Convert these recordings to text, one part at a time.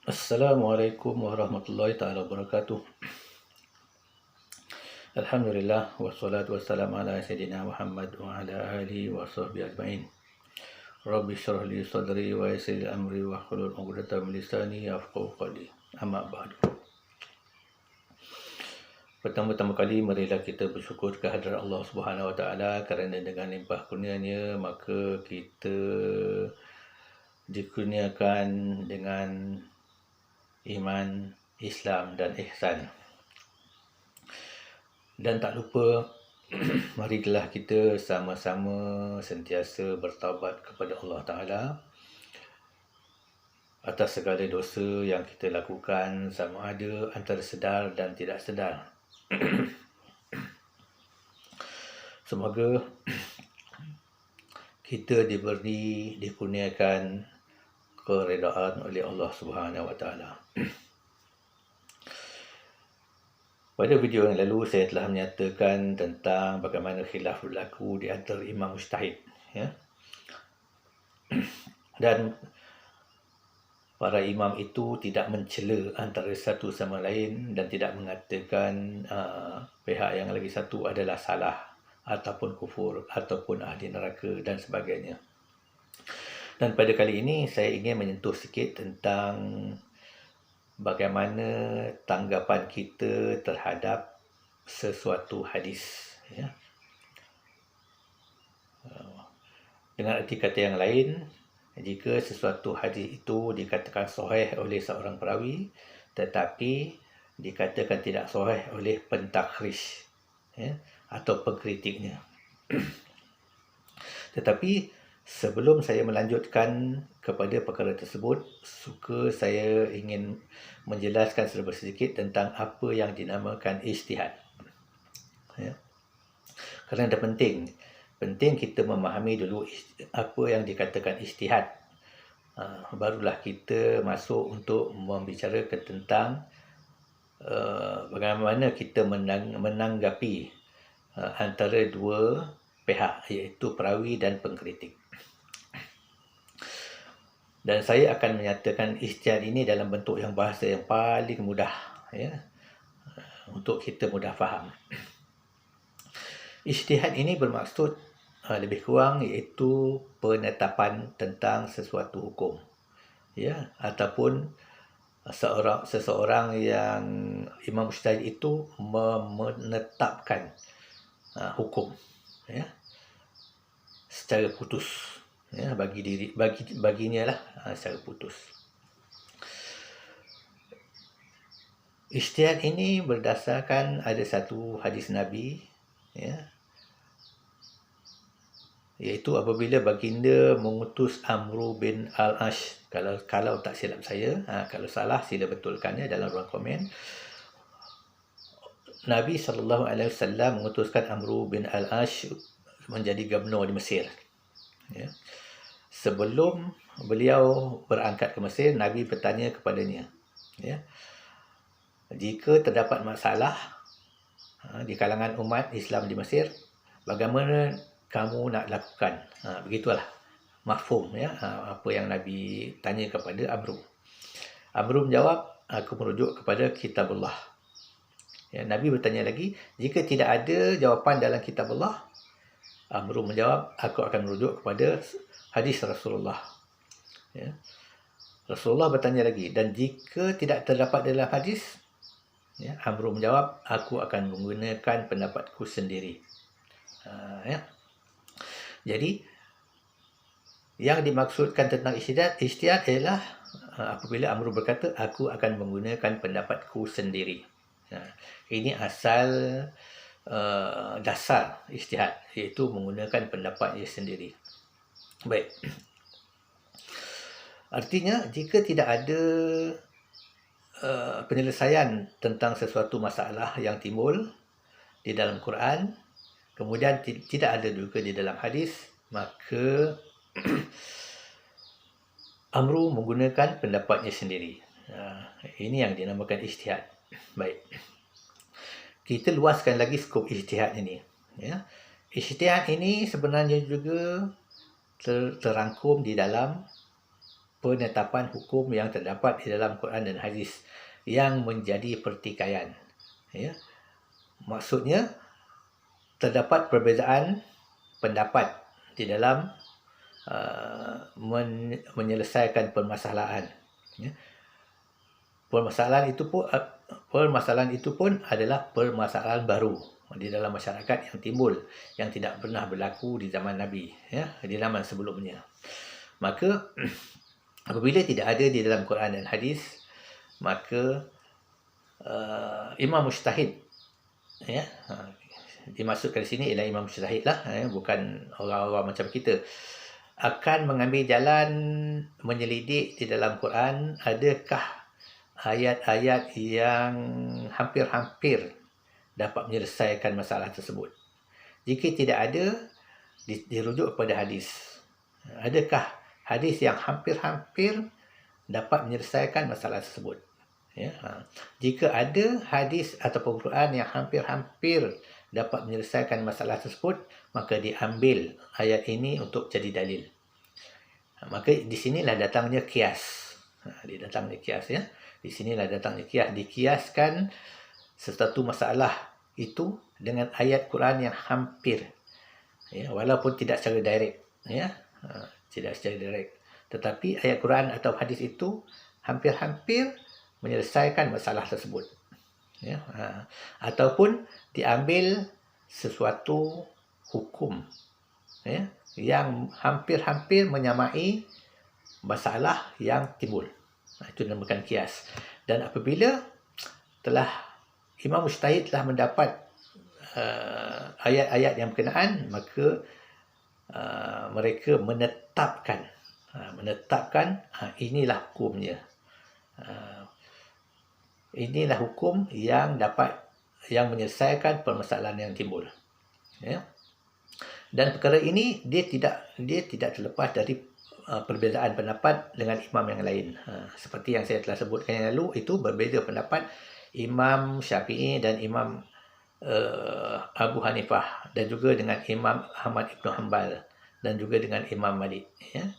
Assalamualaikum warahmatullahi taala wabarakatuh. Alhamdulillah wassalatu wassalamu ala sayyidina Muhammad wa ala alihi wa sahbihi ajma'in. Rabbi shrah li sadri wa yassir li amri wa hlul 'uqdatam min lisani yafqahu qawli. Amma ba'du. Pertama-tama kali marilah kita bersyukur kehadrat Allah Subhanahu wa taala kerana dengan limpah kurnia-Nya maka kita dikurniakan dengan iman, Islam dan ihsan. Dan tak lupa marilah kita sama-sama sentiasa bertaubat kepada Allah Ta'ala atas segala dosa yang kita lakukan, sama ada antara sedar dan tidak sedar. Semoga kita dikurniakan keredaan oleh Allah Subhanahu Wa Ta'ala. Pada video yang lalu saya telah menyatakan tentang bagaimana khilaf berlaku di antara imam mujtahid, ya. Dan para imam itu tidak mencela antara satu sama lain dan tidak mengatakan pihak yang lagi satu adalah salah ataupun kufur ataupun ahli neraka dan sebagainya. Dan pada kali ini saya ingin menyentuh sikit tentang bagaimana tanggapan kita terhadap sesuatu hadis, ya. Dengan arti kata yang lain, jika sesuatu hadis itu dikatakan sahih oleh seorang perawi tetapi dikatakan tidak sahih oleh pentakhrij, ya, atau pengkritiknya. Tetapi sebelum saya melanjutkan kepada perkara tersebut, saya ingin menjelaskan sedikit tentang apa yang dinamakan ijtihad, ya. Kerana penting kita memahami dulu apa yang dikatakan ijtihad. Barulah kita masuk untuk membicarakan tentang bagaimana kita menanggapi antara dua pihak, iaitu perawi dan pengkritik. Dan saya akan menyatakan ijtihad ini dalam bentuk yang bahasa yang paling mudah, ya, untuk kita mudah faham. Ijtihad ini bermaksud lebih kurang iaitu penetapan tentang sesuatu hukum, ya, ataupun seseorang yang imam mujtahid itu menetapkan hukum, ya, secara putus, ya, baginya lah secara putus. Ijtihad ini berdasarkan ada satu hadis Nabi, ya, iaitu apabila baginda mengutus Amru bin Al-Ash, kalau tak silap saya, kalau salah sila betulkannya dalam ruang komen. Nabi SAW mengutuskan Amru bin Al-Ash menjadi gubernur di Mesir, ya. Sebelum beliau berangkat ke Mesir, Nabi bertanya kepadanya, ya, jika terdapat masalah di kalangan umat Islam di Mesir, bagaimana kamu nak lakukan? Begitulah mafhum, ya, apa yang Nabi tanya kepada Amru. Amru menjawab, aku merujuk kepada kitabullah. Ya, Nabi bertanya lagi, jika tidak ada jawapan dalam kitabullah, Amru menjawab, aku akan merujuk kepada hadis Rasulullah. Ya. Rasulullah bertanya lagi, dan jika tidak terdapat dalam hadis, ya, Amru menjawab, aku akan menggunakan pendapatku sendiri. Ya. Jadi yang dimaksudkan tentang ijtihad ialah apabila Amru berkata, aku akan menggunakan pendapatku sendiri. Ini asal dasar ijtihad, iaitu menggunakan pendapatnya sendiri. Baik. Artinya jika tidak ada penyelesaian tentang sesuatu masalah yang timbul di dalam Quran, kemudian tidak ada juga di dalam hadis, maka Amru menggunakan pendapatnya sendiri. Ini yang dinamakan ijtihad. Baik. Kita luaskan lagi skop ijtihad ini, ya. Ijtihad ini sebenarnya juga terangkum di dalam penetapan hukum yang terdapat di dalam Quran dan hadis yang menjadi pertikaian. Ya. Maksudnya, terdapat perbezaan pendapat di dalam menyelesaikan permasalahan. Ya. Permasalahan itu pun adalah permasalahan baru di dalam masyarakat yang timbul, yang tidak pernah berlaku di zaman Nabi, ya, di zaman sebelumnya. Maka apabila tidak ada di dalam Quran dan hadis, maka imam mujtahid, ya, dimaksudkan di sini ialah imam mujtahid lah, bukan orang-orang macam kita, akan mengambil jalan menyelidik di dalam Quran, adakah ayat-ayat yang hampir-hampir dapat menyelesaikan masalah tersebut. Jika tidak ada, dirujuk kepada hadis. Adakah hadis yang hampir-hampir dapat menyelesaikan masalah tersebut? Ya. Jika ada hadis ataupun Quran yang hampir-hampir dapat menyelesaikan masalah tersebut, maka diambil ayat ini untuk jadi dalil. Maka di sinilah datangnya kias. Datangnya kias, ya. Di sinilah datangnya kias. Dikiaskan sesuatu masalah itu dengan ayat Quran yang hampir, ya, walaupun tidak secara direct, ya, tidak secara direct, tetapi ayat Quran atau hadis itu hampir-hampir menyelesaikan masalah tersebut, ya. Ataupun diambil sesuatu hukum, ya, yang hampir-hampir menyamai masalah yang timbul. Itu dinamakan kias. Dan apabila telah imam mujtahid telah mendapat ayat-ayat yang berkenaan, maka mereka menetapkan inilah hukumnya. Inilah hukum yang menyelesaikan permasalahan yang timbul. Ya. Dan perkara ini dia tidak terlepas dari perbezaan pendapat dengan imam yang lain. Seperti yang saya telah sebutkan yang lalu, itu berbeza pendapat Imam Syafi'i dan Imam Abu Hanifah, dan juga dengan Imam Ahmad Ibn Hanbal, dan juga dengan Imam Malik. Ya.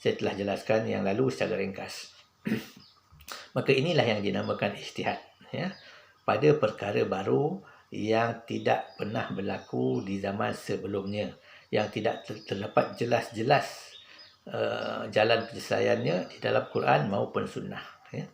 Saya telah jelaskan yang lalu secara ringkas. Maka inilah yang dinamakan ijtihad, ya, pada perkara baru yang tidak pernah berlaku di zaman sebelumnya, yang tidak terdapat jelas-jelas jalan penyelesaiannya di dalam Quran maupun sunnah. Ya.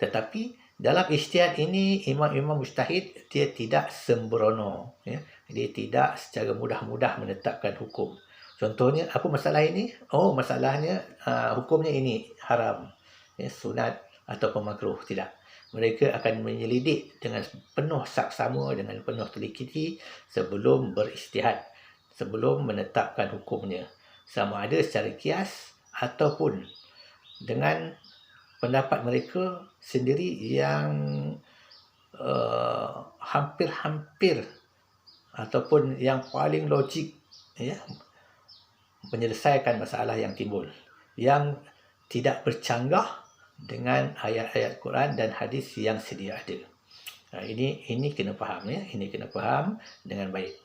Tetapi dalam ijtihad ini, imam-imam mujtahid dia tidak sembrono, ya. Dia tidak secara mudah-mudah menetapkan hukum. Contohnya, apa masalah ini? Oh, masalahnya hukumnya ini haram, ya, sunat ataupun makruh. Tidak. Mereka akan menyelidik dengan penuh saksama, dengan penuh teliti sebelum berijtihad, sebelum menetapkan hukumnya. Sama ada secara kias ataupun dengan pendapat mereka sendiri yang hampir-hampir ataupun yang paling logik, ya, menyelesaikan masalah yang timbul, yang tidak bercanggah dengan ayat-ayat Quran dan hadis yang sedia ada. Ini kena faham, ya, ini kena faham dengan baik.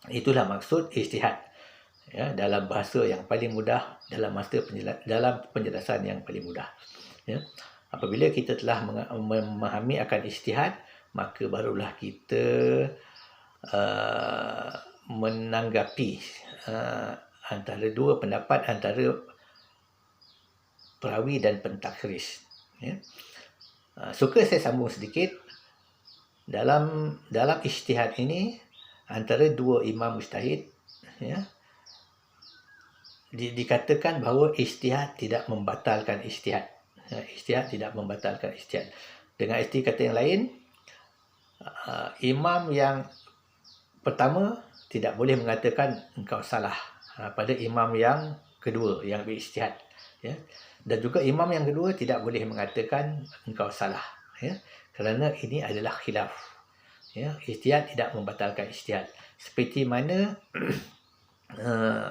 Itulah maksud ijtihad, ya, dalam bahasa yang paling mudah, dalam penjelasan yang paling mudah. Ya. Apabila kita telah memahami akan ijtihad, maka barulah kita menanggapi antara dua pendapat antara perawi dan pentakhris. Ya. Suka saya sambung sedikit dalam ijtihad ini antara dua imam mujtahid, ya, dikatakan bahawa ijtihad tidak membatalkan ijtihad. Ijtihad tidak membatalkan ijtihad. Dengan istilah kata yang lain, imam yang pertama tidak boleh mengatakan engkau salah pada imam yang kedua yang berijtihad, ya. Dan juga imam yang kedua tidak boleh mengatakan engkau salah, ya, kerana ini adalah khilaf, ya. Ijtihad tidak membatalkan ijtihad. Seperti mana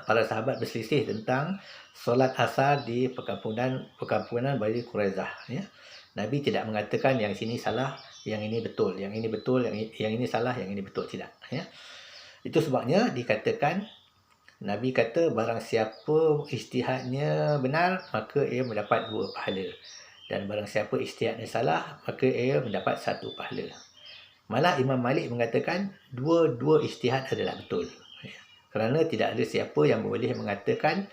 para sahabat berselisih tentang solat asar di perkampungan Bani Quraizah, ya. Nabi tidak mengatakan yang sini salah, yang ini betul, yang ini betul, yang ini salah, yang ini betul, tidak, ya. Itu sebabnya dikatakan Nabi kata barang siapa ijtihadnya benar, maka ia mendapat 2 pahala. Dan barang siapa ijtihadnya salah, maka ia mendapat 1 pahala. Malah Imam Malik mengatakan dua-dua ijtihad adalah betul. Kerana tidak ada siapa yang boleh mengatakan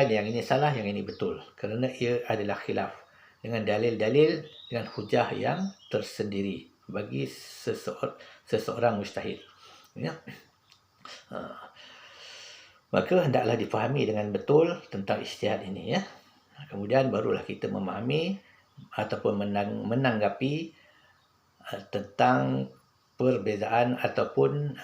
yang ini salah, yang ini betul. Kerana ia adalah khilaf dengan dalil-dalil, dengan hujah yang tersendiri bagi seseorang mujtahid. Ya. Maka hendaklah difahami dengan betul tentang ijtihad ini, ya. Kemudian barulah kita memahami ataupun menanggapi tentang perbezaan ataupun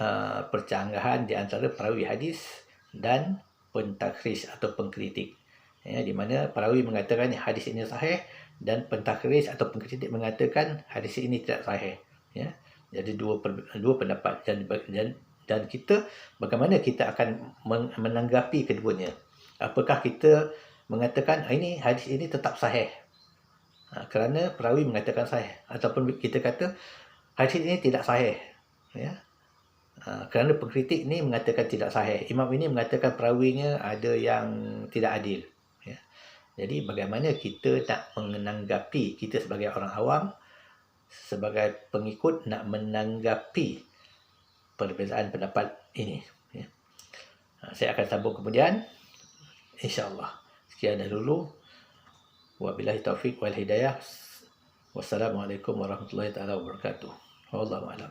percanggahan di antara perawi hadis dan pentakhris atau pengkritik. Ya, di mana perawi mengatakan hadis ini sahih dan pentakhris atau pengkritik mengatakan hadis ini tidak sahih. Ya. Jadi dua pendapat dan kita bagaimana kita akan menanggapi keduanya. Apakah kita mengatakan ini hadis ini tetap sahih kerana perawi mengatakan sahih, ataupun kita kata hadis ini tidak sahih, ya, kerana pengkritik ni mengatakan tidak sahih, imam ini mengatakan perawinya ada yang tidak adil, ya. Jadi bagaimana kita nak menanggapi, kita sebagai orang awam, sebagai pengikut nak menanggapi perbezaan pendapat ini, ya. Saya akan sambung kemudian, insya-Allah. Sekian dahulu. Wabillahi taufiq wal hidayah. Wassalamualaikum warahmatullahi taala wabarakatuh. Wallahu a'lam.